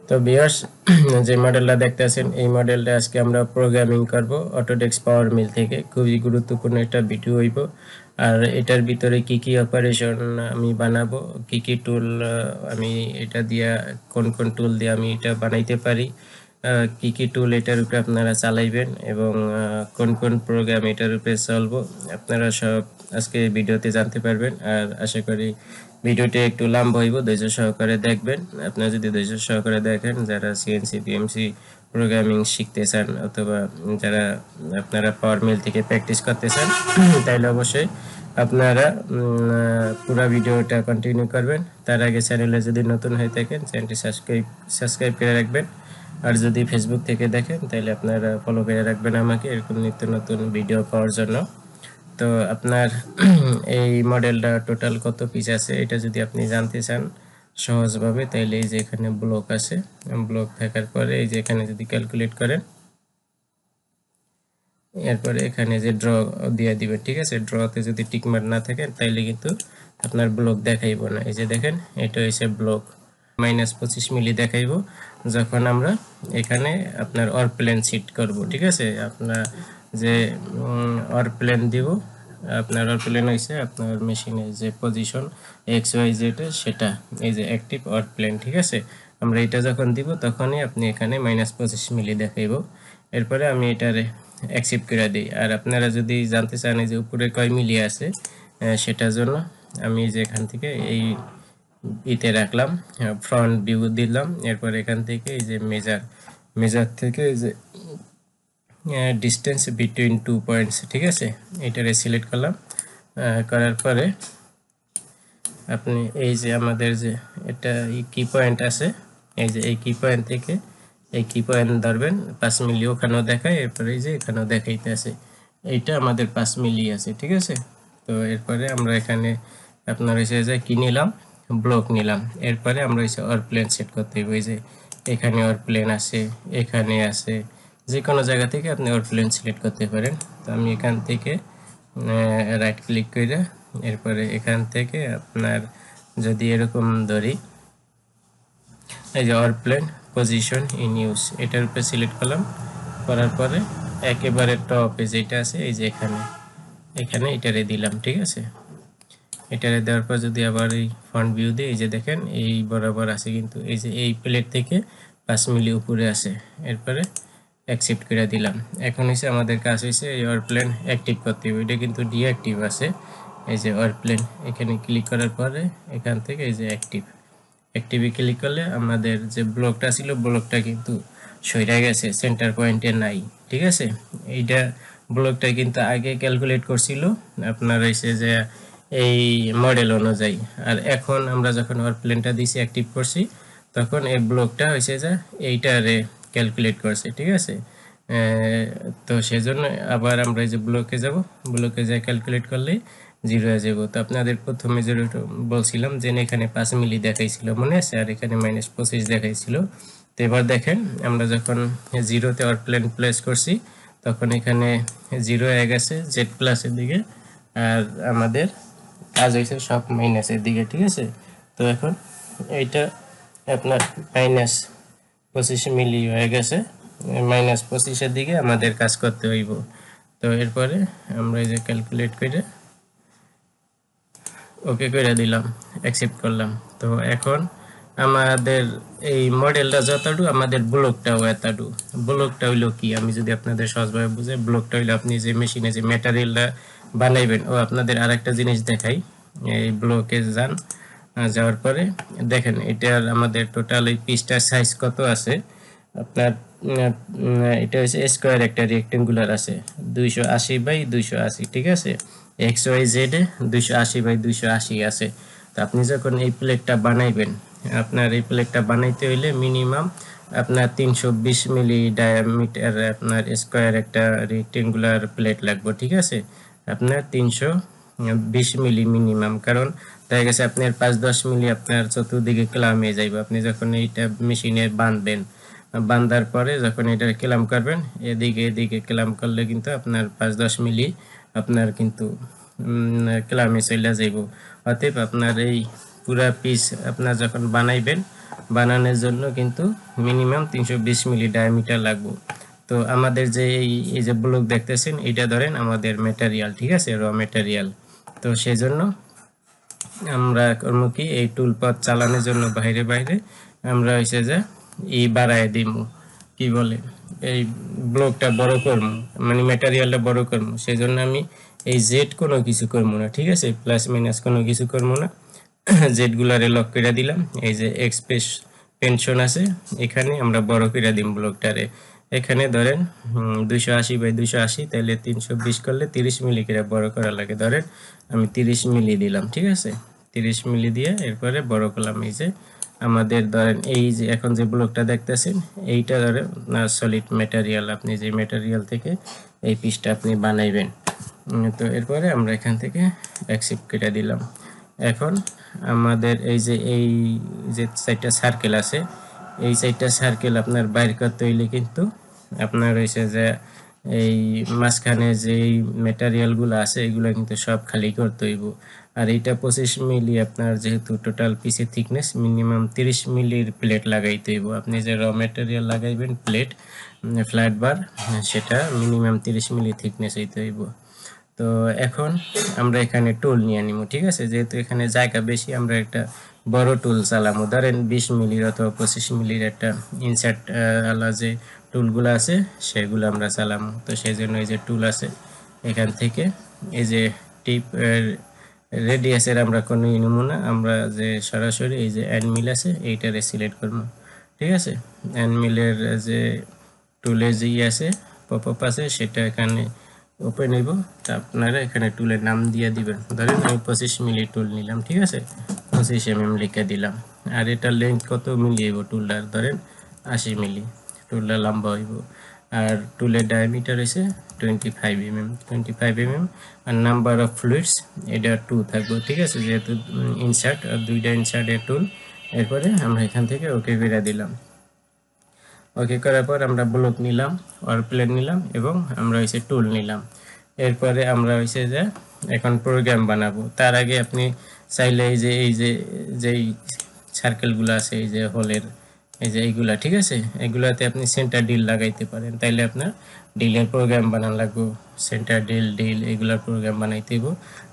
তো ভিউয়ার্স যে মডেলটা দেখতেছেন এই মডেলটা আজকে আমরা প্রোগ্রামিং করব অটোডেস্ক পাওয়ার মিল থেকে। খুবই গুরুত্বপূর্ণ একটা ভিডিও হইব। আর এটার ভিতরে কি কি অপারেশন আমি বানাবো, কি কি টুল আমি এটা দিয়া কোন কোন টুল দিয়ে আমি এটা বানাইতে পারি, কি কি টুল এটার উপরে আপনারা চালাইবেন এবং কোন কোন প্রোগ্রাম এটার উপরে চলবো আপনারা সব আজকে ভিডিওতে জানতে পারবেন। আর আশা করি ভিডিওটি একটু লম্বা হইব, ধৈর্য সহকারে দেখবেন। আপনারা যদি ধৈর্য সহকারে দেখেন, যারা সিএনসি পিএমসি প্রোগ্রামিং শিখতে চান অথবা যারা আপনারা পাওয়ার মিল থেকে প্র্যাকটিস করতে চান তাহলে অবশ্যই আপনারা পুরো ভিডিওটা কন্টিনিউ করবেন। তার আগে চ্যানেলে যদি নতুন হয়ে থাকেন চ্যানেলটি সাবস্ক্রাইব করে রাখবেন। আর যদি ফেসবুক থেকে দেখেন তাহলে আপনারা ফলো করে রাখবেন আমাকে এরকম নিত্য নতুন ভিডিও পাওয়ার জন্য। তো আপনার এই মডেলটা টোটাল কত পিস আছে এটা যদি আপনি জানতে চান সহজভাবে, তাইলে এই যে এখানে ব্লক আছে, ব্লক থাকার পরে এই যে এখানে যদি ক্যালকুলেট করেন, এরপরে এখানে যে ড্র দিয়ে দিবেন, ঠিক আছে। ড্রতে যদি টিকমার্ক না থাকে তাইলে কিন্তু আপনার ব্লক দেখাইব না। এই যে দেখেন এটা হইছে ব্লক -25 মিলি দেখাইব যখন আমরা এখানে আপনার অর প্লেন সিট করব, ঠিক আছে। আপনার যে অর প্লেন দিব, আপনার অর প্লেন হইছে আপনার মেশিনে যে পজিশন এক্স ওয়াই জেড সেটা, এই যে অ্যাক্টিভ অর প্লেন, ঠিক আছে। আমরা এটা যখন দিব তখনই আপনি এখানে -25 মিলি দেখাইব। এরপরে আমি এটারে অ্যাকসেপ্ট করে দিই। আর আপনারা যদি জানতে চান এই যে উপরে কয় মিলি আছে সেটার জন্য আমি যে এখান থেকে এই ইতে রাখলাম, ফ্রন্ট ভিউ দিলাম। এরপর এখান থেকে এই যে মেজার থেকে এই যে ডিস্টেন্স বিটুইন 2 পয়েন্টস, ঠিক আছে, এটারে সিলেক্ট করলাম। করার পরে আপনি এই যে আমাদের যে এটা কি পয়েন্ট আছে, এই যে এই কি পয়েন্ট থেকে এই কি পয়েন্ট ধরবেন 5 মিলি ওখানেও দেখায়, এরপরে এই যে এখানেও দেখাইতে আছে, এইটা আমাদের 5 মিলি আছে, ঠিক আছে। তো এরপরে আমরা এখানে আপনার এসে যে কি নিলাম, ব্লক নিলাম। এরপরে আমরা এসে অর প্লেন সেট করতে হবে। এই যে এখানে অর প্লেন আছে, এখানে আছে, যে কোনো জায়গা থেকে আপনি অর প্লেন সিলেক্ট করতে পারেন। তো আমি এখান থেকে রাইট ক্লিক করে এরপরে এখান থেকে আপনার যদি এরকম ধরি, এই যে or plane position in use এটার উপরে সিলেক্ট করলাম। করার পরে একেবারে টপে যেটা আছে এই যে এখানে এটারে দিলাম, ঠিক আছে। এটারে দেওয়ার পর যদি আবার এই ফ্রন্ট ভিউ দিই, এই যে দেখেন এই বরাবর আছে, কিন্তু এই যে এই প্লেট থেকে 5 মিলি উপরে আছে। এরপরে অ্যাকসেপ্ট করে দিলাম। এখন হচ্ছে আমাদের কাজ হয়েছে এই অর প্লেন অ্যাক্টিভ করতে হবে। এটা কিন্তু ডিঅ্যাক্টিভ আছে। এই যে অর প্লেন এখানে ক্লিক করার পরে এখান থেকে এই যে অ্যাক্টিভে ক্লিক করলে আমাদের যে ব্লকটা ছিল ব্লকটা কিন্তু সইরা গেছে, সেন্টার পয়েন্টে নাই, ঠিক আছে। এইটা ব্লকটা কিন্তু আগে ক্যালকুলেট করছিল আপনার এসে যে এই মডেল অনুযায়ী। আর এখন আমরা যখন অর প্লেনটা দিছি অ্যাক্টিভ করছি তখন এই ব্লকটা হয়েছে যে এইটারে ক্যালকুলেট করছে, ঠিক আছে। তো সেজন্য আবার আমরা এই যে ব্লকে যাব, ব্লকে যাই ক্যালকুলেট করলেই 0 হয়ে যাব। তো আপনাদের প্রথমে যে বলছিলাম যে এখানে 5 মিলি দেখাইছিল মনে আছে, আর এখানে -25 দেখাইছিল। তো এবার দেখেন আমরা যখন 0-তে অর প্লেন প্লেস করছি তখন এখানে 0 হয়ে গেছে জেড প্লাসের দিকে, আর আমাদের কাজ হয়েছে সব মাইনাসের দিকে, ঠিক আছে। তো এখন এইটা আপনার -25 মিলি হয়ে গেছে, -25-এর দিকে আমাদের কাজ করতে হইব। তো এরপরে আমরা এই যে ক্যালকুলেট করে ওকে করে দিলাম, অ্যাকসেপ্ট করলাম। তো এখন আমাদের এই মডেলটা যতটুকু, আমাদের ব্লকটাও এতটুকু। ব্লকটা হইলো কি, আমি যদি আপনাদের সহজভাবে বুঝাই, ব্লকটা হইলো আপনি যে মেশিনে যে ম্যাটেরিয়ালটা বানাইবেন। ও আপনাদের আরেকটা জিনিস দেখাই, এই ব্লকে যান, যাওয়ার পরে দেখেন এটার আমাদের টোটাল এই পিসটার সাইজ কত আছে আপনার। এটা হচ্ছে স্কোয়ার, একটা রেক্টেঙ্গুলার আছে 280/280, ঠিক আছে। এক্স ওয়াই জেড এ 280/280 আছে। তো আপনি যখন এই প্লেটটা বানাইবেন, আপনার এই প্লেটটা বানাইতে হইলে মিনিমাম আপনার 320 মিলি ডায়ামিটার আপনার স্কোয়ার একটা রেক্টেঙ্গুলার প্লেট লাগবে, ঠিক আছে। আপনার 320 মিলি মিনিমাম, কারণ দেখা গেছে আপনার 5-10 মিলি আপনার চতুর্দিকে ক্লাম হয়ে যাইবে। আপনি যখন এইটা মেশিনে বাঁধবেন, বাঁধার পরে যখন এটা ক্লাম করবেন, এদিকে এদিকে ক্লাম করলে কিন্তু আপনার 5-10 মিলি আপনার কিন্তু ক্লামে চলে যাইব। অতএব আপনার এই পুরা পিস আপনার যখন বানাইবেন বানানোর জন্য কিন্তু মিনিমাম 320 মিলি ডায়ামিটার লাগবে। তো আমাদের যে এই যে ব্লক দেখতেছেন এটা ধরেন আমাদের ম্যাটেরিয়াল, ঠিক আছে, র ম্যাটেরিয়াল। তো সেই জন্য আমরা করব কি এই টুল পাথ চালানোর জন্য বাইরে বাইরে আমরা হইছে যে বাড়ায় দিব, কি বলে এই ব্লকটা বড় করব, মানে ম্যাটেরিয়ালটা বড় করব। সেই জন্য আমি এই জেড কোনো কিছু করব না, ঠিক আছে, প্লাস মাইনাস কোনো কিছু করব না। জেড গুলারে লক করে দিলাম। এই যে এক্সপ্রেস পেনশন আছে এখানে আমরা বড় করে দিম ব্লকটারে। এখানে ধরেন 280 বাই 280, তাহলে 320 করলে 30 মিলি করে বড় করা লাগে। ধরেন আমি 30 মিলি দিলাম, ঠিক আছে, 30 মিলি দিয়ে এরপরে বড় করলাম। এই যে আমাদের ধরেন এই যে এখন যে ব্লকটা দেখতেছেন এইটা ধরেন সলিড ম্যাটেরিয়াল, আপনি যে ম্যাটেরিয়াল থেকে এই পিসটা আপনি বানাইবেন। তো এরপরে আমরা এখান থেকে অ্যাকসেপ্ট করে দিলাম। এখন আমাদের এই যে 4টা সার্কেল আছে, এই 4টা সার্কেল আপনার বাইর করতে হইলে কিন্তু আপনার হইছে যে এই মাঝখানে যে ম্যাটেরিয়ালগুলো আছে এগুলো কিন্তু সব খালি করতে হইব। আর এইটা 25 মিলি আপনার যেহেতু টোটাল পিসের থিকনেস মিনিমাম 30 মিলির প্লেট লাগাইতে হইব। আপনি যে র ম্যাটেরিয়াল লাগাইবেন প্লেট ফ্ল্যাট বার, সেটা মিনিমাম 30 মিলি থিকনেস হইতে হইব। তো এখন আমরা এখানে টুল নিয়ে নিব, ঠিক আছে, যেহেতু এখানে জায়গা বেশি আমরা একটা বড় টুল চালামো। ধরেন 20 মিলির অথবা 25 মিলির একটা ইনসার্ট আলা যে টুলগুলো আছে সেগুলো আমরা চালামো। তো সেই জন্য এই যে টুল আছে এখান থেকে এই যে টিপ রেডিয়াসের আমরা কোনো নিব না, আমরা যে সরাসরি এই যে এন্ড মিল আছে এইটারে সিলেক্ট করব, ঠিক আছে। এন্ড মিলের যে টুলে যে আছে পপ আপ আছে সেটা এখানে ওপেন হইব। তা আপনারা এখানে টুলের নাম দিয়ে দিবেন। ধরেন আমি 25 মিলি টুল নিলাম, ঠিক আছে, 25 mm লিখে দিলাম। আর এটা লেন্থ কত মিলি হইব টুলটার, ধরেন 80 মিলি টুলটা লম্বা হইব। আর টুলের ডায়ামিটার হইছে 25 mm, 25 mm। আর নাম্বার অফ ফ্লুইডস এটা 2 থাকবে, ঠিক আছে, যেহেতু ইনসার্ট আর দুইটা ইনসার্টের টুল। এরপরে আমরা এখান থেকে ওকে করে দিলাম। ওকে করার পর আমরা ব্লক নিলাম, আর প্লেন নিলাম এবং আমরা হইছে টুল নিলাম। এরপরে আমরা হইছে যে এখন প্রোগ্রাম বানাবো। তার আগে আপনি চাইলে যেই সার্কেলগুলো আছে এই যে হোলের এই যে এইগুলা, ঠিক আছে, এগুলাতে আপনি সেন্টার ডিল লাগাইতে পারেন। তাইলে আপনার ডিলের প্রোগ্রাম বানান লাগবে, সেন্টার ডিল এগুলার প্রোগ্রাম বানাইতে হইব।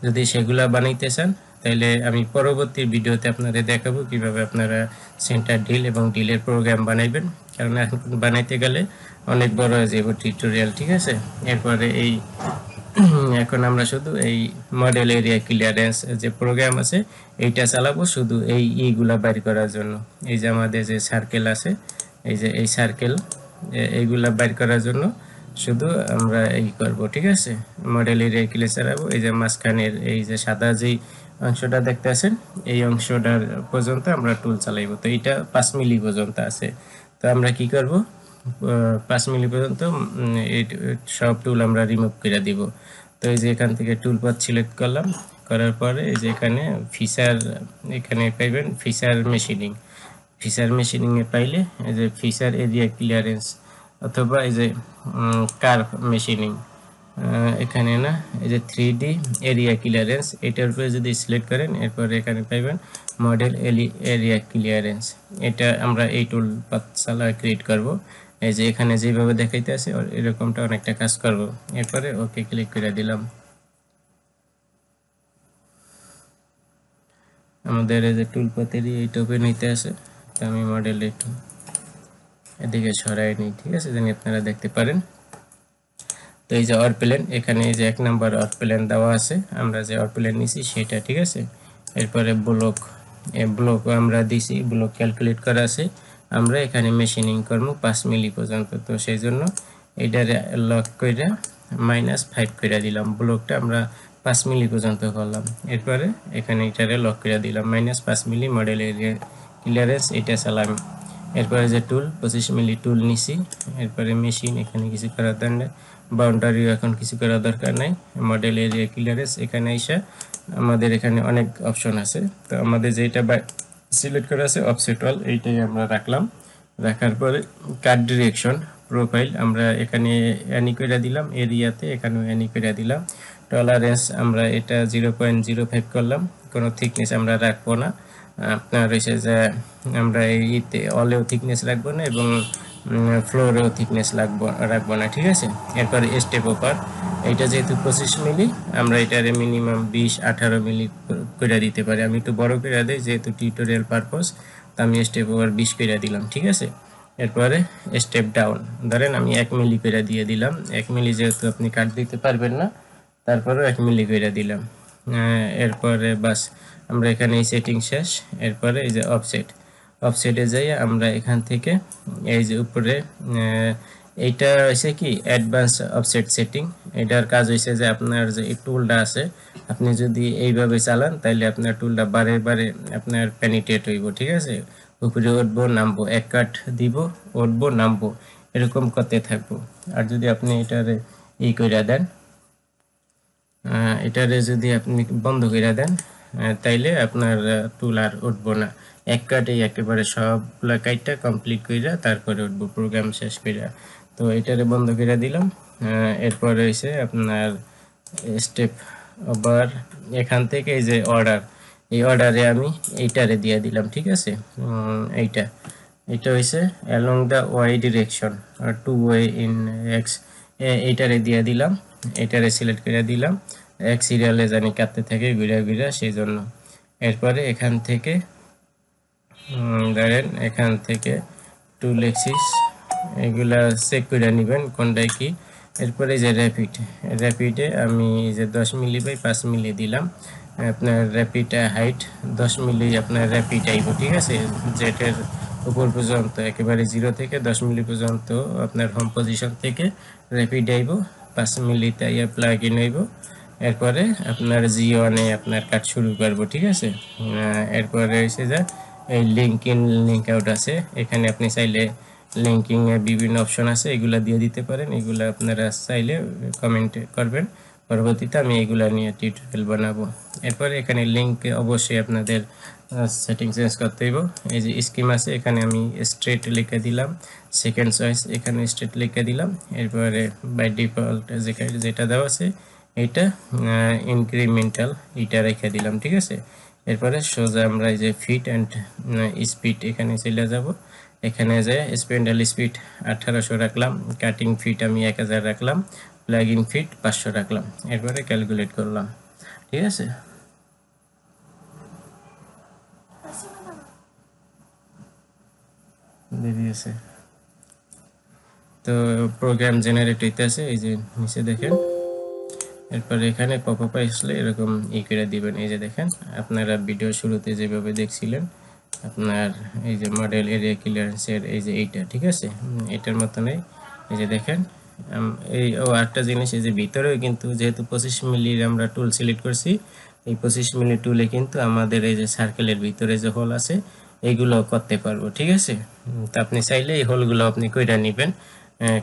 যদি সেগুলা বানাইতে চান তাইলে আমি পরবর্তী ভিডিওতে আপনাদের দেখাবো কিভাবে আপনারা সেন্টার ডিল এবং ডিলের প্রোগ্রাম বানাইবেন, কারণ এখন বানাইতে গেলে অনেক বড় হয়ে যাবে টিউটোরিয়াল, ঠিক আছে। এরপরে এখন আমরা শুধু এই মডেল এরিয়া ক্লিয়ারেন্স যে প্রোগ্রাম আছে এইটা চালাবো শুধু এইগুলা বাইর করার জন্য। এই যে আমাদের যে সার্কেল আছে এই যে এই সার্কেল এইগুলা বাইর করার জন্য শুধু আমরা করব, ঠিক আছে। মডেল এরিয়া ক্লিয়ার চালাবো। এই যে মাঝখানের এই যে সাদা যেই অংশটা দেখতে আছেন এই অংশটার পর্যন্ত আমরা টুল চালাইব। তো এটা 5 মিলি পর্যন্ত আছে। তো আমরা কি করব, 5 মিলি পর্যন্ত এই সব টুল আমরা রিমুভ করে দিব। তো এই যে এখান থেকে টুল পাথ সিলেক্ট করলাম, করার পরে এই যে এখানে ফিচার এখানে পাইবেন ফিচার মেশিনিং এ পাইলে এই যে ফিচার এরিয়া ক্লিয়ারেন্স অথবা এই যে কার্ভ মেশিনিং এখানে না এই যে 3D এরিয়া ক্লিয়ারেন্স এটার উপরে যদি সিলেক্ট করেন এরপর এখানে পাইবেন মডেল এরিয়া ক্লিয়ারেন্স। এটা আমরা এই টুল পাথ চালা ক্রিয়েট করব। এই যে এখানে যেভাবে দেখাইতে আছে এরকমটা অনেকটা কাজ করব। এরপরে ওকে ক্লিক করে দিলাম। আমাদের এই যে টুল পাথেরই এইটা ওপেন হইতে আছে। তো আমি মডেল একটু এদিকে সরাই নিই, ঠিক আছে, যেন আপনারা দেখতে পারেন। তো এই যে অর প্লেন এখানে এই যে 1 নাম্বার অর প্লেন দেওয়া আছে, আমরা যে অর প্লেন নিছি সেটা, ঠিক আছে। এরপরে ব্লক আমরা দিছি, ব্লক ক্যালকুলেট করা আছে। আমরা এখানে মেশিনিং করব 5 মিলি পর্যন্ত। তো সেই জন্য এটার লক কইরা -5 কইরা দিলাম। ব্লকটা আমরা 5 মিলি পর্যন্ত করলাম। এরপরে এখানে এটারে লক করে দিলাম -5 মিলি মডেল এরিয়া ক্লিয়ারেন্স এটা চালাম। এরপরে যে টুল 25 মিলি টুল নিছি। এরপরে মেশিন এখানে কিছু করার দরকার নেই, বাউন্ডারি এখন কিছু করার দরকার নাই। মডেল এরিয়া ক্লিয়ারেন্স এখানে আইসা আমাদের এখানে অনেক অপশন আছে। তো আমাদের যেটা সিলেক্ট করা আছে অফসেট অল এইটাই আমরা রাখলাম। রাখার পরে কাট ডিরেকশন প্রোফাইল আমরা এখানে অ্যানি করে দিলাম, এরিয়াতে এখানেও অ্যানি করে দিলাম। টলারেন্স আমরা এটা 0.05 করলাম, কোনো থিকনেস আমরা রাখবো না। আপনার হইছে যে আমরা এইতে অলেও থিকনেস রাখবো না এবং ফ্লোরেও থিকনেস রাখবো না, ঠিক আছে। এরপর স্টেপ ওভার, এটা যেহেতু 25 মিলি, আমরা এটারে মিনিমাম 20-18 মিলি করে দিতে পারি। আমি একটু বড় করে দিই যেহেতু টিউটোরিয়াল পারপোজ, তো আমি স্টেপ ওভার 20 করে দিলাম, ঠিক আছে। এরপরে স্টেপ ডাউন, ধরেন আমি 1 মিলি করে দিয়ে দিলাম। 1 মিলি যেহেতু আপনি কাট দিতে পারবেন না, তারপরেও 1 মিলি করে দিলাম। এরপরে বাস আমরা এখানে এই সেটিং শেষ। এরপরে এই যে অফসেটে যাই আমরা এখান থেকে এই যে উপরে এইটা হইছে কি অ্যাডভান্স অফসেট সেটিং। এটার কাজ হইছে যে আপনার যে এই টুলটা আছে, আপনি যদি এইভাবে চালান তাহলে আপনার টুলটা বারে বারে আপনার পেনিট্রেট হইব, ঠিক আছে। উপরে উঠবো নামবো, এক কাট দিব, উঠবো নামবো, এরকম করতে থাকবো। আর যদি আপনি এটারে ই কইরা দেন, এটারে যদি আপনি বন্ধ করে দেন, তাইলে আপনার টুল আর উঠবো না। এক কাটেই একেবারে সবগুলা কাইটটা কমপ্লিট কইরা তারপরে উঠবো প্রোগ্রাম শেষ কইরা। তো এটারে বন্ধ করে দিলাম। এরপরে হইছে আপনার স্টেপ আবার এখান থেকে এই যে অর্ডার, এই অর্ডারে আমি এইটারে দিয়ে দিলাম, ঠিক আছে। এইটা হইছে along the Y direction two way in X, এইটারে দিয়ে দিলাম। এটারে সিলেক্ট করে দিলাম, এক সিরিয়ালে জানি কাটতে থাকে ঘুরা ঘুরা, সেই জন্য। এরপরে এখান থেকে ধরেন এখান থেকে টুল এক্সিস এগুলা চেক করে নেবেন কোনটাই কি। এরপরে যে র্যাপিডে আমি যে 10 মিলি বাই 5 মিলি দিলাম। আপনার র্যাপিড হাইট 10 মিলি আপনার র্যাপিড আইব, ঠিক আছে। জেটের উপর পর্যন্ত একেবারে 0 থেকে 10 মিলি পর্যন্ত আপনার হোম পজিশন থেকে র্যাপিড আইব, 5 মিলিতে ইয়ে প্লাগ ইন হইব। এরপরে আপনার জিওনে আপনার কাজ শুরু করব, ঠিক আছে। এরপরে হচ্ছে যে এই লিঙ্ক ইন লিঙ্ক আউট আছে, এখানে আপনি চাইলে লিঙ্কিং এর বিভিন্ন অপশন আছে, এগুলা দিয়ে দিতে পারেন। এগুলা আপনারা চাইলে কমেন্ট করবেন, পরবর্তীতে আমি এগুলা নিয়ে টিউটোরিয়াল বানাবো। এরপরে এখানে লিঙ্ক অবশ্যই আপনাদের সেটিং চেঞ্জ করতে হইব। এই যে স্কিম আছে, এখানে আমি স্ট্রেট লিখে দিলাম, সেকেন্ড চয়েস এখানে স্ট্রেট লিখে দিলাম। এরপরে বাই ডিফল্ট যেটা দেওয়া আছে এইটা ইনক্রিমেন্টাল, এটা রেখে দিলাম, ঠিক আছে। এরপরে সোজা আমরা এই যে ফিট অ্যান্ড স্পিড এখানে চলে যাব। এখানে যে স্পেন্ডাল স্পিড 1800 রাখলাম, কাটিং ফিট আমি 1000 রাখলাম, প্লাগইন ফিট 500 রাখলাম। এরপরে ক্যালকুলেট করলাম, ঠিক আছে। দিয়েছে তো প্রোগ্রাম জেনারেট হইতেছে, এই যে নিচে দেখেন। এরপর এখানে পপআপ আসলে এরকম ই করে দিবেন। এই যে দেখেন আপনারা ভিডিও শুরুতে যেভাবে দেখছিলেন, আপনার এই যে মডেল এরিয়া ক্লিয়ারেন্সের এই যে এইটা, ঠিক আছে। এটার মতনই এই যে দেখেন এই আরেকটা জিনিস, এই যে ভিতরেও কিন্তু যেহেতু 25 মিলির আমরা টুল সিলেক্ট করছি, এই 25 মিলি টুলে কিন্তু আমাদের এই যে সার্কেলের ভিতরে যে হোল আছে এইগুলো করতে পারবো, ঠিক আছে। তো আপনি চাইলে এই হোলগুলো আপনি কইরা নেবেন,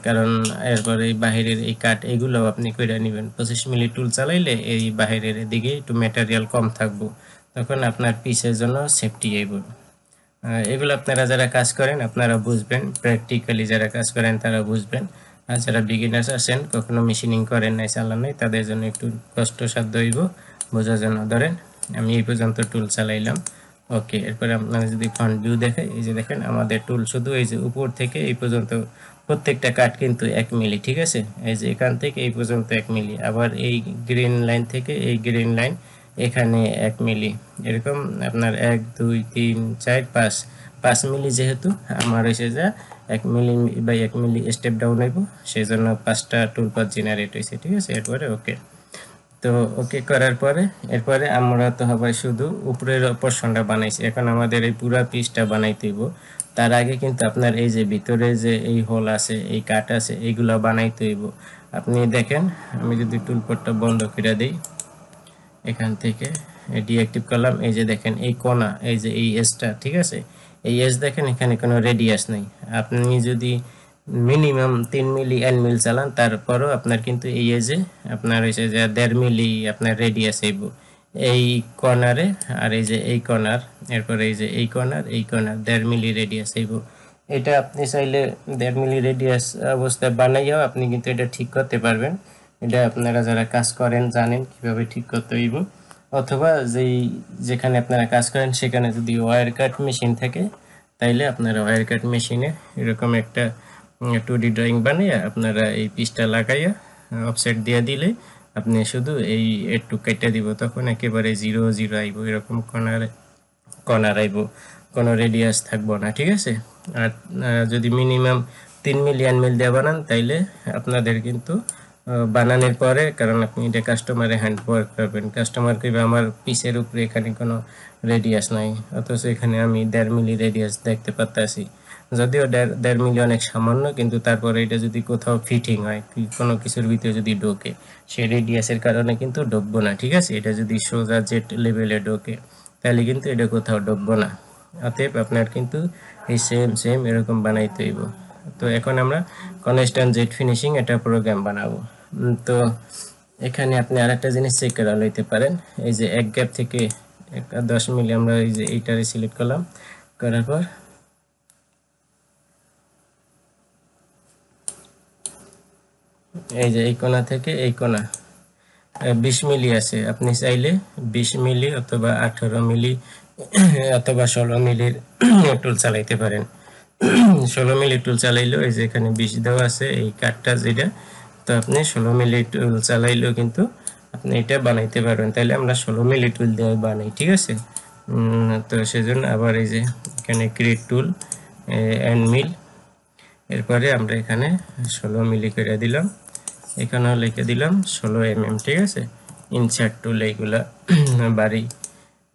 কারণ এরপরে এই বাহিরের এই কাট এগুলো আপনি কইরা নেবেন। 25 মিলি টুল চালাইলে এই বাহিরের দিকে একটু ম্যাটেরিয়াল কম থাকবো, তখন আপনার পিসের জন্য সেফটি আইব। এগুলো আপনারা যারা কাজ করেন আপনারা বুঝবেন, প্র্যাকটিক্যালি যারা কাজ করেন তারা বুঝবেন। আর যারা বিগিনার্স আছেন, কখনো মেশিনিং করেন নাই, চালান নাই, তাদের জন্য একটু কষ্টসাধ্য হইব বোঝার জন্য। ধরেন আমি এই পর্যন্ত টুল চালাইলাম, ওকে। এরপরে আপনারা যদি ফ্রন্ট ভিউ দেখেন, এই যে দেখেন আমাদের টুল শুধু এই যে উপর থেকে এই পর্যন্ত প্রত্যেকটা কাট কিন্তু 1 মিলি, ঠিক আছে। এই যে এখান থেকে এই পর্যন্ত 1 মিলি, আবার এই গ্রিন লাইন থেকে এই গ্রিন লাইন এখানে 1 মিলি, এরকম আপনার 1 2 3 4 5 5 মিলি। যেহেতু আমার হয়েছে যে 1 মিলি বাই 1 মিলি স্টেপ ডাউন হইব, সেই জন্য 5টা টুল পাথ জেনারেট হয়েছে, ঠিক আছে। এরপরে ওকে। তো ওকে করার পরে এরপরে আমরা তো সবাই শুধু উপরের পোরশনটা বানাইছি, এখন আমাদের এই পুরো পিসটা বানাইতে হইব। তার আগে কিন্তু আপনার এই যে ভিতরে যে এই হোল আছে, এই কাট আছে, এইগুলো বানাইতে হইব। আপনি দেখেন আমি যদি টুলপটটা বন্ধ করে দেই, এখান থেকে ডিঅ্যাক্টিভ করলাম, এই যে দেখেন এই কোণা, এই যে এই এসটা, ঠিক আছে। এই এস দেখেন এখানে কোনো রেডিয়াস নেই। আপনি যদি মিনিমাম 3 মিলি এন মিল চালান, তারপরও আপনার কিন্তু এই এজে আপনার হয়েছে যে 1.5 মিলি আপনার রেডিয়াস আইব এই কর্নারে, আর এই যে এই কর্নার, এরপরে এই যে এই কর্নার, এই কর্নার 1.5 মিলি রেডিয়াস আইব। এটা আপনি চাইলে 1.5 মিলি রেডিয়াস অবস্থায় বানাইয়াও আপনি কিন্তু এটা ঠিক করতে পারবেন। এটা আপনারা যারা কাজ করেন জানেন কিভাবে ঠিক করতে হইব। অথবা যেখানে আপনারা কাজ করেন সেখানে যদি ওয়্যার কাট মেশিন থাকে তাইলে আপনারা ওয়্যার কাট মেশিনে এরকম একটা 2D ড্রয়িং বানিয়ে আপনারা এই পিসটা লাগাইয়া অফসেট দিয়ে দিলে আপনি শুধু এই একটু কেটে দিব, তখন একেবারে 0 0 আইব, এরকম কর্নার আইব, কোনো রেডিয়াস থাকবো না, ঠিক আছে। আর যদি মিনিমাম 3 মিলি মিল দিয়ে বানান তাইলে আপনাদের কিন্তু বানানোর পরে, কারণ আপনি এটা কাস্টমারে হ্যান্ড ওভার করবেন, কাস্টমার কইবে আমার পিসের উপরে এখানে কোনো রেডিয়াস নাই, অথচ এখানে আমি 1.5 মিলি রেডিয়াস দেখতে পাচ্ছি। যদিও 1.5 মিলি অনেক সামান্য, কিন্তু তারপরে এটা যদি কোথাও ফিটিং হয়, কোনো কিছুর ভিতরে যদি ঢোকে, সেই রেডিয়াসের কারণে কিন্তু ঢুকবো না, ঠিক আছে। এটা যদি সোজা জেট লেভেলে ঢোকে তাহলে কিন্তু এটা কোথাও ঢুকবো না। অতএব আপনার কিন্তু এই সেম এরকম বানাইতে হইব। তো এখন আমরা কনস্ট্যান্ট জেট ফিনিশিং এটা প্রোগ্রাম বানাবো। তো এখানে আপনি আরেকটা জিনিস চেক করে লইতে পারেন, এই যে এক গ্যাপ থেকে 10 মিলি আমরা এই যে এইটারে সিলেক্ট করলাম, করার পর এই যে এই কোণা থেকে এই কোণা 20 মিলি আছে, আপনি চাইলে 20 মিলি অথবা 18 মিলি অথবা 16 মিলির টুল চালাইতে পারেন। 16 মিলি টুল চালাইলেও এই যে এখানে 20 দেওয়া আছে এই কাটটা যেটা, তো আপনি 16 মিলি টুল চালাইলেও কিন্তু আপনি এটা বানাইতে পারবেন। তাহলে আমরা 16 মিলি টুল দিয়ে বানাই, ঠিক আছে। তো সেজন্য আবার এই যে এখানে ক্রিয়েট টুল এন্ড মিল, এরপরে আমরা এখানে 16 মিলি করে দিলাম, এখানেও লিখে দিলাম 16 mm, ঠিক আছে। ইনসার্ট টুল এইগুলা বাড়ি,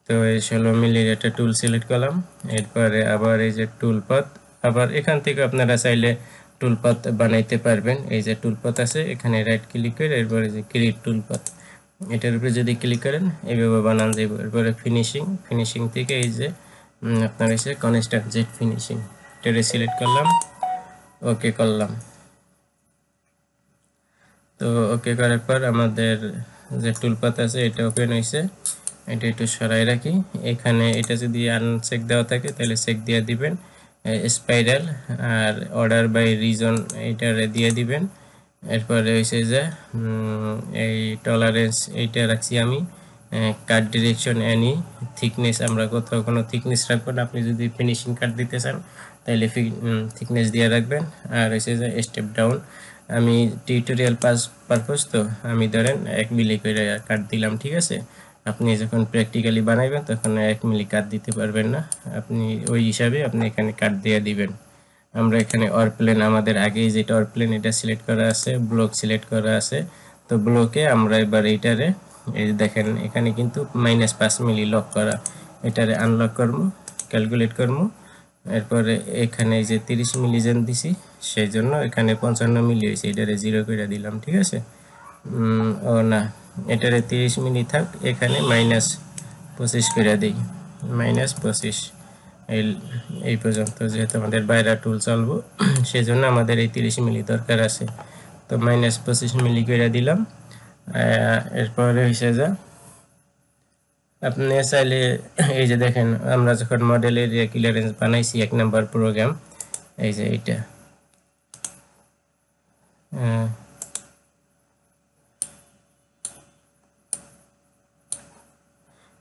তো এই 16 মিলির একটা টুল সিলেক্ট করলাম, এরপরে আবার এই যে টুল পাথ, আবার এখান থেকে আপনারা চাইলে টুল পাথ বানাইতে পারবেন। এই যে টুল পাথ আছে, এখানে রাইট ক্লিক করে এরপরে যে ক্রিয়েট টুল পাথ, এটার উপরে যদি ক্লিক করেন এইভাবে বানান যাবে। এরপরে ফিনিশিং থেকে এই যে আপনার এসে কনস্ট্যান্ট জেট ফিনিশিং এটারে সিলেক্ট করলাম, ওকে করলাম। তো ওকে করার পর আমাদের যে টুল পাথ আছে এটা ওপেন হয়েছে, এটা একটু সরাই রাখি। এখানে এটা যদি আনচেক দেওয়া থাকে তাহলে চেক দিয়ে দিবেন, স্পাইরাল আর অর্ডার বাই রিজন এইটারে দিয়ে দিবেন। এরপরে হয়েছে যে এই টলারেন্স এইটা রাখছি আমি, কাট ডিরেকশন এনি, থিকনেস আমরা কোথাও কোনো থিকনেস রাখবো না, আপনি যদি ফিনিশিং কাট দিতে চান তাহলে থিকনেস দিয়ে রাখবেন। আর হয়েছে যে স্টেপ ডাউন, আমি টিউটোরিয়াল পারপোজ তো আমি ধরেন 1 মিলি করে কাট দিলাম, ঠিক আছে। আপনি যখন প্র্যাকটিক্যালি বানাইবেন তখন 1 মিলি কাট দিতে পারবেন না, আপনি ওই হিসাবে আপনি এখানে কাট দিয়ে দিবেন। আমরা এখানে অরপ্লেন আমাদের আগেই যেটা অরপ্লেন এটা সিলেক্ট করা আছে, ব্লক সিলেক্ট করা আছে, তো ব্লকে আমরা এবার এইটারে এই দেখেন এখানে কিন্তু -5 মিলি লক করা, এটারে আনলক করবো, ক্যালকুলেট করবো। এরপরে এখানে এই যে 30 মিলি যেন দিছি সেই জন্য এখানে 55 মিলি হয়েছে, এটারে 0 করে দিলাম, ঠিক আছে। ও না, এটারে 30 মিলি থাক, এখানে -25 করে দিই, -25। এই পর্যন্ত যেহেতু আমাদের বাইরে টুল চলবো সেজন্য আমাদের এই 30 মিলি দরকার আছে, তো -25 মিলি করে দিলাম। এরপরে হয়েছে যা আপনি চাইলে এই যে দেখেন আমরা যখন মডেল এরিয়া ক্লিয়ারেন্স বানাইছি 1 নাম্বার প্রোগ্রাম, এই যে এইটা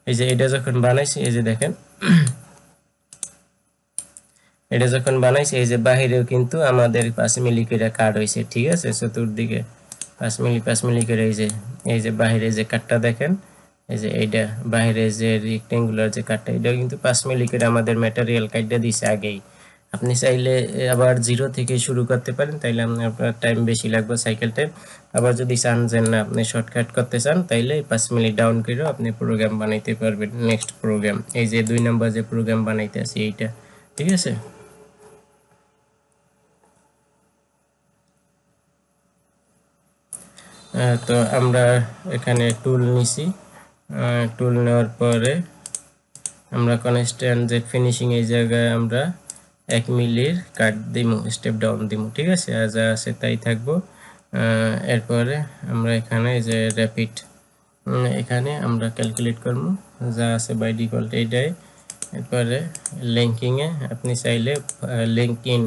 এই যে এটা যখন বানাইছি এই যে দেখেন এটা যখন বানাইছি এই যে বাহিরেও কিন্তু আমাদের 5 মিলি করে কাট হইছে, ঠিক আছে। চতুর্দিকে 5 মিলি করে এই যে বাহিরে যে কাটটা দেখেন, এই যে এইটা বাহিরে যে রেক্টেঙ্গুলার যে কাটটা, এটাও কিন্তু 5 মিলি করে আমাদের ম্যাটেরিয়াল কাটটা দিছে আগেই। আপনি চাইলে আবার 0 থেকে শুরু করতে পারেন, তাইলে আপনার টাইম বেশি লাগবে, সাইকেল টাইম। আবার যদি চান যে না আপনি শর্টকাট করতে চান তাইলে 5 মিনিট ডাউন করেও আপনি প্রোগ্রাম বানাইতে পারবেন। নেক্সট প্রোগ্রাম এই যে 2 নাম্বার যে প্রোগ্রাম বানাইতে আছে এইটা, ঠিক আছে। তো আমরা এখানে টুল নিছি, টুল নেওয়ার পরে আমরা কনস্ট্যান্ট জেট ফিনিশিং এই জায়গায় আমরা 1 মিলির কাট দিমু, স্টেপ ডাউন দিমু, ঠিক আছে। আর যা আছে তাই থাকবো। এরপরে আমরা এখানে যে র্যাপিড এখানে আমরা ক্যালকুলেট করবো, যা আছে বাই ডিফল্ট এইটাই। এরপরে লিঙ্কিংয়ে আপনি চাইলে লিঙ্ক ইন,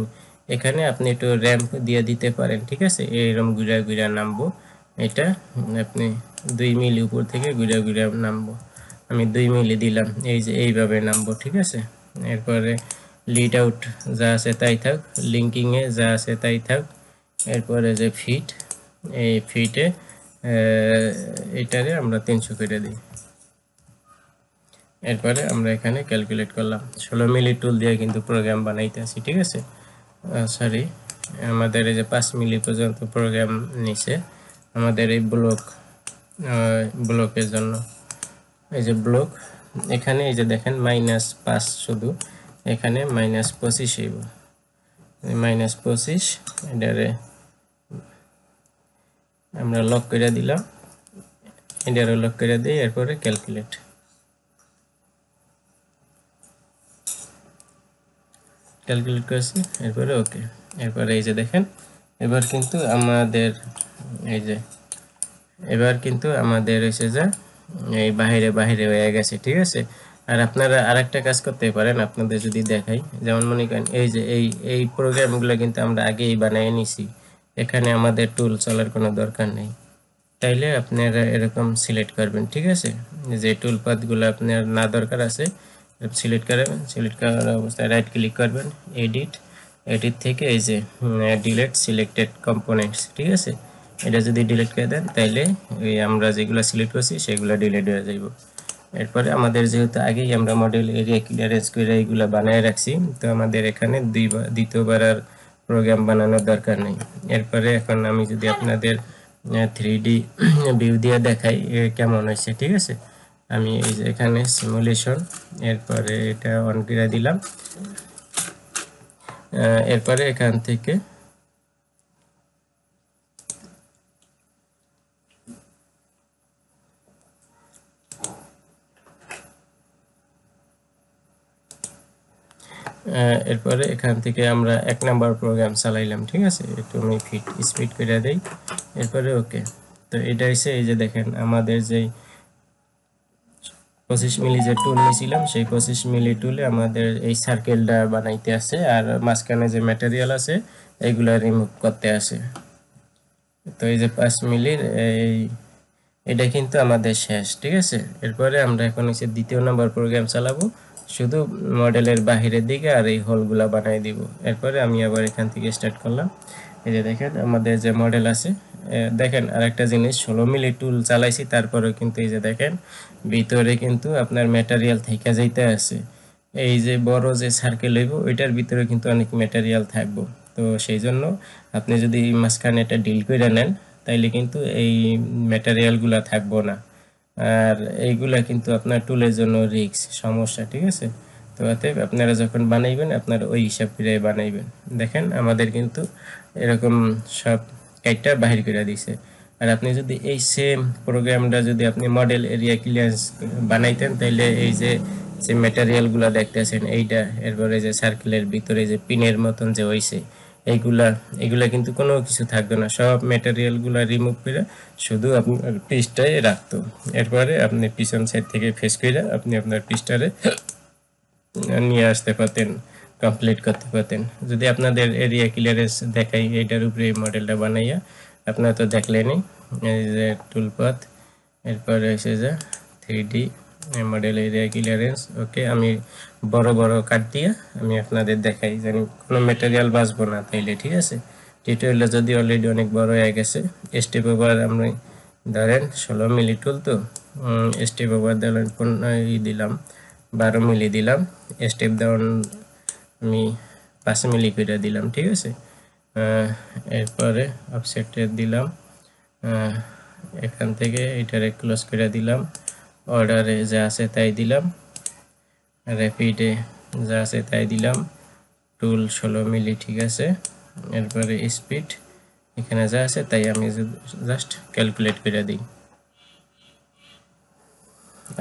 এখানে আপনি একটু র্যাম্প দিয়ে দিতে পারেন, ঠিক আছে। এইরকম ঘুরা ঘুরা নামবো, এটা আপনি 2 মিলি উপর থেকে ঘুরা ঘুরা নামবো। আমি 2 মিলি দিলাম, এই যে এইভাবে নামবো, ঠিক আছে। এরপরে লিড আউট যা আছে তাই থাক, লিঙ্কিং এ যা আছে তাই থাক। এরপরে যে ফিট, এই ফিটে এটারে আমরা 300 করে দিই। এরপরে আমরা এখানে ক্যালকুলেট করলাম, 16 মিলি টুল দিয়ে কিন্তু প্রোগ্রাম বানাইতে আছি, ঠিক আছে। সরি, আমাদের এই যে 5 মিলি পর্যন্ত প্রোগ্রাম নিছে আমাদের এই ব্লকের জন্য। এই যে ব্লক, এখানে এই যে দেখেন -5 শুধু, এখানে -25 হইব, -25 এটারে আমরা লক করে দিলাম, এটারে লক করে দিই। এরপরে ক্যালকুলেট করছি, এরপরে ওকে। এরপরে এই যে দেখেন এবার কিন্তু আমাদের এই যে হয়েছে যে এই বাহিরে হয়ে গেছে, ঠিক আছে। আর আপনারা আরেকটা কাজ করতে পারেন, আপনাদের যদি দেখাই, যেমন মনে করেন এই যে এই প্রোগ্রামগুলো কিন্তু আমরা আগেই বানিয়ে নিছি, এখানে আমাদের টুল চলার কোনো দরকার নেই। তাইলে আপনারা এরকম সিলেক্ট করবেন, ঠিক আছে। যে টুল পাথগুলো আপনার না দরকার আছে সিলেক্ট করবেন, সিলেক্ট করার অবস্থায় রাইট ক্লিক করবেন, এডিট থেকে এই যে ডিলিট সিলেক্টেড কম্পোনেন্টস, ঠিক আছে। এটা যদি ডিলিট করে দেন তাইলে এই আমরা যেগুলো সিলেক্ট করছি সেগুলো ডিলিট হয়ে যাইব। এরপরে আমাদের যেহেতু আগেই আমরা মডেল এরিয়া ক্লিয়ারেন্স করে এইগুলো বানায় রাখছি, তো আমাদের এখানে দ্বিতীয়বার আর প্রোগ্রাম বানানোর দরকার নেই। এরপরে এখন আমি যদি আপনাদের 3D ভিউ দিয়ে দেখাই কেমন হয়েছে, ঠিক আছে। আমি এই যে এখানে সিমুলেশন, এরপরে এটা অন করে দিলাম। এরপরে এখান থেকে আমরা 1 নাম্বার প্রোগ্রাম চালাইলাম, ঠিক আছে। একটু আমি স্পিড করে দেই, এরপরে ওকে। তো এটা হচ্ছে এই যে দেখেন আমাদের যে 25 মিলি যে টুল নিয়েছিলাম সেই 25 মিলি টুলে আমাদের এই সার্কেলটা বানাইতে আছে, আর মাঝখানে যে ম্যাটেরিয়াল আছে এইগুলা রিমুভ করতে আছে। তো এই যে 5 মিলির এটা কিন্তু আমাদের শেষ, ঠিক আছে। এরপরে আমরা এখন হচ্ছে দ্বিতীয় নাম্বার প্রোগ্রাম চালাবো, শুধু মডেলের বাহিরের দিকে আর এই হোলগুলা বানাই দিব। এরপরে আমি আবার এখান থেকে স্টার্ট করলাম। এই যে দেখেন আমাদের যে মডেল আছে, দেখেন আরেকটা জিনিস, 16 মিলি টুল চালাইছি তারপরেও কিন্তু এই যে দেখেন ভিতরে কিন্তু আপনার ম্যাটেরিয়াল থেকে যাইতে আছে। এই যে বড় যে সার্কেল হইব ওইটার ভিতরে কিন্তু অনেক ম্যাটেরিয়াল থাকবো। তো সেই জন্য আপনি যদি মাঝখানে এটা ডিল করে নেন তাইলে কিন্তু এই ম্যাটেরিয়ালগুলা থাকবো না, আর এইগুলা কিন্তু আপনার টুলের জন্য রিস্ক সমস্যা, ঠিক আছে। তো অতএব আপনারা যখন বানাইবেন আপনারা ওই হিসাব করে বানাইবেন। দেখেন আমাদের কিন্তু এরকম সব কাইটটা বাহির করে দিছে। আর আপনি যদি এই সেম প্রোগ্রামটা যদি আপনি মডেল এরিয়া ক্লিয়ারেন্স বানাইতেন তাইলে এই যে ম্যাটেরিয়ালগুলো দেখতেছেন এইটা, এরপরে যে সার্কেলের ভিতরে যে পিনের মতন যে হইছে এগুলা কিন্তু কোনো কিছু থাকবে না, সব ম্যাটেরিয়ালগুলো রিমুভ করে শুধু আপনার পিসটাই রাখতো। এরপরে আপনি পিছন সাইড থেকে ফেস করে আপনি আপনার পিসটারে নিয়ে আসতে পারতেন, কমপ্লিট করতে পারতেন। যদি আপনাদের এরিয়া ক্লিয়ারেন্স দেখাই এইটার উপরে এই মডেলটা বানাইয়া, আপনারা তো দেখলেনই এই যে টুলপাথ, এরপরে এসে যে 3D মডেল এরিয়া ক্লিয়ারেন্স। ওকে, আমি বড় বড় কাট দিয়ে আমি আপনাদের দেখাই, জানি কোনো ম্যাটেরিয়াল বাঁচবো না তাইলে, ঠিক আছে। টিউটোরিয়ালটা যদি অলরেডি অনেক বড় হয়ে গেছে, স্টেপ ওভার আমি ধরেন 16 মিলি টুল, তো স্টেপ ওভার দিলাম 12 মিলি দিলাম, স্টেপ ডাউন আমি 5 মিলি করে দিলাম, ঠিক আছে। এরপরে অফসেটে দিলাম, এখান থেকে এটারে ক্লোজ করে দিলাম, অর্ডারে যা আছে তাই দিলাম, র্যাপিডে যা আছে তাই দিলাম, টুল 16 মিলি, ঠিক আছে। এরপরে স্পিড এখানে যা আছে তাই আমি জাস্ট ক্যালকুলেট করে দিই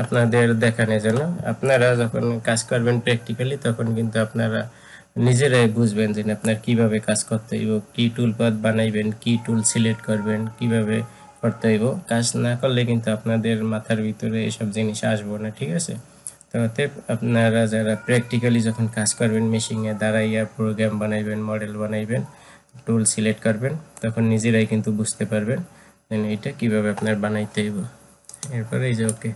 আপনাদের দেখানোর জন্য। আপনারা যখন কাজ করবেন প্র্যাকটিক্যালি তখন কিন্তু আপনারা নিজেরাই বুঝবেন যে আপনার কিভাবে কাজ করতে হইব, কি টুল পাথ বানাইবেন, কি টুল সিলেক্ট করবেন, কিভাবে করতে হইব। কাজ না করলে কিন্তু আপনাদের মাথার ভিতরে এসব জিনিস আসবো না, ঠিক আছে। তো অতএব আপনারা যারা প্র্যাকটিক্যালি যখন কাজ করবেন, মেশিনে দাঁড়াইয়া প্রোগ্রাম বানাইবেন, মডেল বানাইবেন, টুল সিলেক্ট করবেন, তখন নিজেরাই কিন্তু বুঝতে পারবেন এটা কিভাবে আপনার বানাইতে হইব। এরপরে এই যে ওকে,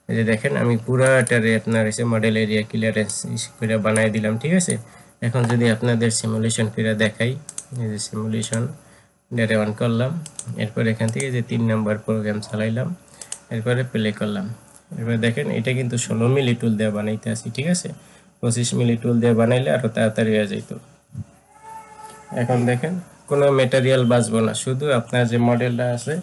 এই যে দেখেন আমি পুরাটারে আপনার এসে মডেল এরিয়া ক্লিয়ারেন্স করে বানাই দিলাম, ঠিক আছে। এখন যদি আপনাদের সিমুলেশন করে দেখাই, এই যে সিমুলেশন ডেটা অন করলাম, এরপর এখান থেকে যে 3 নাম্বার প্রোগ্রাম চালাইলাম, এরপরে প্লে করলাম। এরপর দেখেন এটা কিন্তু 16 মিলি টুল দিয়ে বানাইতে আসি, ঠিক আছে। 25 মিলি টুল দিয়ে বানাইলে আরো তাড়াতাড়ি হয়ে যেত। এখন দেখেন কোনো ম্যাটেরিয়াল বাঁচবো না, শুধু আপনার যে মডেলটা আছে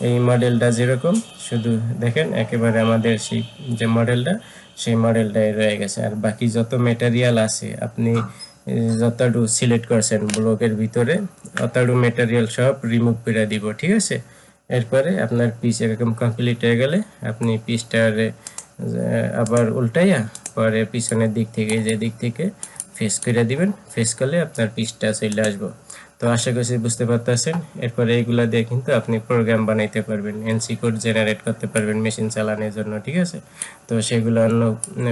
এই মডেলটা যেরকম, শুধু দেখেন একেবারে আমাদের সেই যে মডেলটা সেই মডেলটাই রয়ে গেছে। আর বাকি যত ম্যাটেরিয়াল আছে আপনি যতটুকু সিলেক্ট করছেন ব্লকের ভিতরে অতটুকু ম্যাটেরিয়াল সব রিমুভ করে দিব, ঠিক আছে। এরপরে আপনার পিস এরকম কমপ্লিট হয়ে গেলে আপনি পিসটারে আবার উল্টাইয়া পরে পিছনের দিক থেকে যে দিক থেকে ফেস করে দিবেন, ফেস করলে আপনার পিসটা চলে আসবো। তো আশা করছি বুঝতে পারতেছেন। এরপরে এইগুলা দিয়ে কিন্তু আপনি প্রোগ্রাম বানাইতে পারবেন, এনসি কোড জেনারেট করতে পারবেন মেশিন চালানোর জন্য, ঠিক আছে। তো সেগুলো অন্য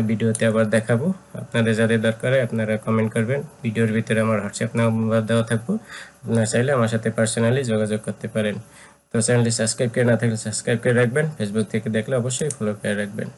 ভিডিওতে আবার দেখাবো। আপনাদের যাদের দরকার হয় আপনারা কমেন্ট করবেন, ভিডিওর ভিতরে আমার হোয়াটসঅ্যাপ নাম্বার দেওয়া থাকবো, আপনারা চাইলে আমার সাথে পার্সোনালি যোগাযোগ করতে পারেন। তো চ্যানেলটি সাবস্ক্রাইব করে না থাকলে সাবস্ক্রাইব করে রাখবেন, ফেসবুক থেকে দেখলে অবশ্যই ফলো করে রাখবেন।